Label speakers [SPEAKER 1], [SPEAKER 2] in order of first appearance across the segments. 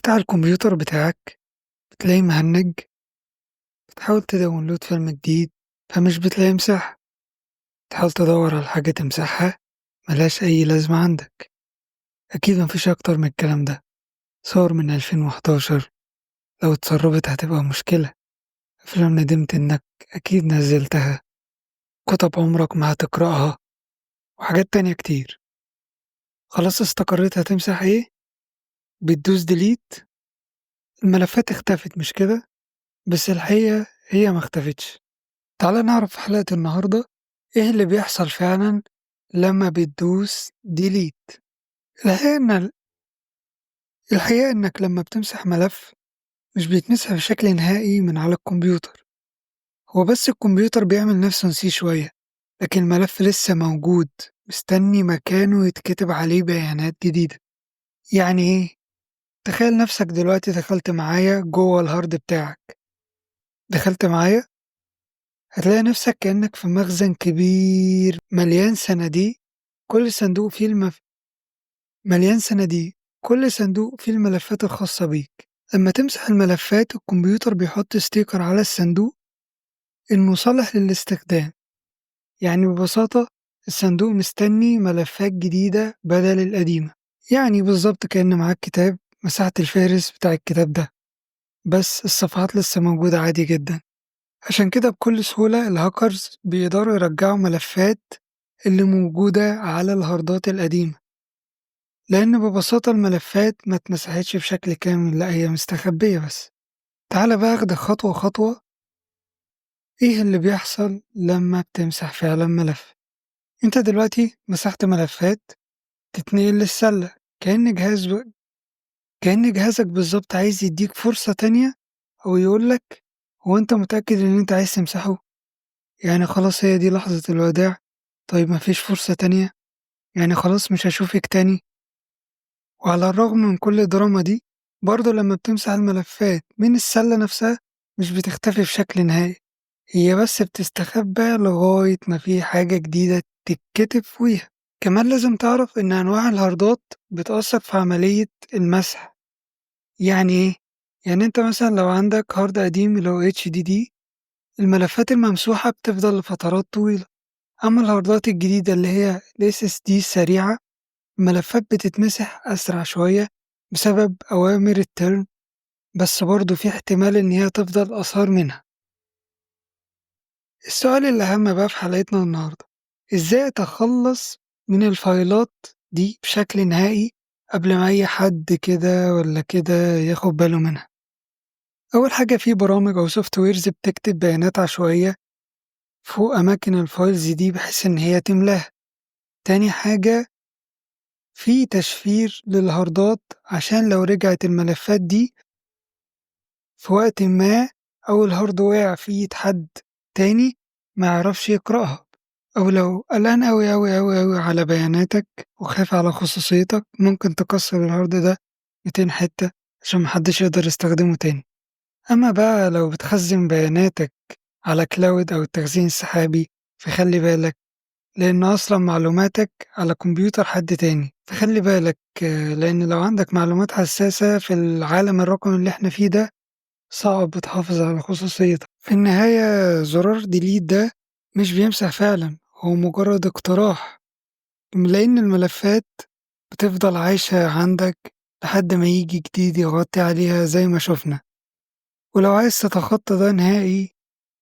[SPEAKER 1] بتفتح الكمبيوتر بتاعك بتلاقيه مهنج، بتحاول تداونلود فيلم جديد فمش بتلاقي مساحة، تحاول تدور على حاجة تمسحها ملهاش أي لازمة عندك. أكيد مفيش أكتر من الكلام ده. صور من 2011 لو اتسربت هتبقى مشكلة، أفلام ندمت إنك أكيد نزلتها، كتب عمرك ما هتقرأها، وحاجات تانية كتير. خلاص استقريت هتمسح إيه؟ بتدوس ديليت، الملفات اختفت مش كده؟ بس الحقيقة هي ما اختفتش. تعالى نعرف في حلقة النهاردة إيه اللي بيحصل فعلا لما بتدوس ديليت. الحقيقة إن الحقيقة إنك لما بتمسح ملف مش بيتمسح بشكل نهائي من على الكمبيوتر، هو بس الكمبيوتر بيعمل نفسه نسيه شوية، لكن الملف لسه موجود مستني مكانه يتكتب عليه بيانات جديدة. يعني إيه؟ تخيل نفسك دلوقتي دخلت معايا جوه الهارد بتاعك، دخلت معايا هتلاقي نفسك كأنك في مخزن كبير مليان صناديق، كل صندوق فيه مليان صناديق، كل صندوق فيه الملفات الخاصة بيك. لما تمسح الملفات الكمبيوتر بيحط ستيكر على الصندوق إنه صالح للاستخدام، يعني ببساطة الصندوق مستني ملفات جديدة بدل القديمة. يعني بالظبط كأن معاك كتاب مسحت الفهرس بتاع الكتاب ده، بس الصفحات لسه موجودة عادي جدا. عشان كده بكل سهولة الهاكرز بيقدروا يرجعوا ملفات اللي موجودة على الهاردات القديمة، لأن ببساطة الملفات ما اتمسحتش بشكل كامل، لا هي مستخبية بس. تعال بقى أخدك خطوة خطوة إيه اللي بيحصل لما بتمسح فعلا ملف. أنت دلوقتي مسحت ملفات تتنقل للسلة، كأن جهازك بالظبط عايز يديك فرصة تانية، أو يقولك هو أنت متأكد إن أنت عايز تمسحه؟ يعني خلاص هي دي لحظة الوداع؟ طيب مفيش فرصة تانية؟ يعني خلاص مش هشوفك تاني؟ وعلى الرغم من كل الدراما دي برضه لما بتمسح الملفات من السلة نفسها مش بتختفي بشكل نهائي، هي بس بتستخبى لغاية ما في حاجة جديدة تتكتب فوقيها. كمان لازم تعرف إن أنواع الهاردات بتأثر في عملية المسح. يعني إيه؟ يعني أنت مثلا لو عندك هارد قديم اللي هو HDD، الملفات الممسوحة بتفضل لفترات طويلة. أما الهاردات الجديدة اللي هي ال SSD السريعة، الملفات بتتمسح أسرع شوية بسبب أوامر الترم، بس برضه في احتمال إن هي تفضل آثار منها. السؤال الأهم بقى في حلقتنا النهاردة، إزاي أتخلص من الفايلات دي بشكل نهائي قبل ما أي حد كده ولا كده ياخد باله منها. أول حاجة في برامج أو سوفت ويرز بتكتب بيانات عشوائية فوق أماكن الفايلز دي بحيث إن هي تملاها. تاني حاجة في تشفير للهاردات عشان لو رجعت الملفات دي في وقت ما أو الهارد وقع في إيد حد تاني ما يعرفش يقرأها، أو لو قلقان أوي أوي أوي أوي على بياناتك وخايف على خصوصيتك ممكن تكسر الهارد ده 200 حتة عشان محدش يقدر يستخدمه تاني. أما بقى لو بتخزن بياناتك على كلاود أو التخزين السحابي فخلي بالك، لأن أصلا معلوماتك على كمبيوتر حد تاني، فخلي بالك لأن لو عندك معلومات حساسة في العالم الرقمي اللي احنا فيه ده صعب تحافظ على خصوصيتك. في النهاية زرار ديليت ده مش بيمسح فعلا، هو مجرد اقتراح، لأن الملفات بتفضل عايشة عندك لحد ما يجي جديد يغطي عليها زي ما شفنا. ولو عايز تتخطى ده نهائي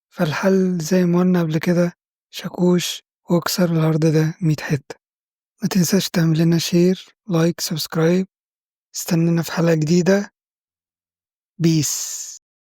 [SPEAKER 1] فالحل زي ما قلنا قبل كده، شاكوش واكسر الهارد ده 100 حتة. ما تنساش تعمل لنا شير لايك سبسكرايب، استننا في حلقة جديدة. بيس.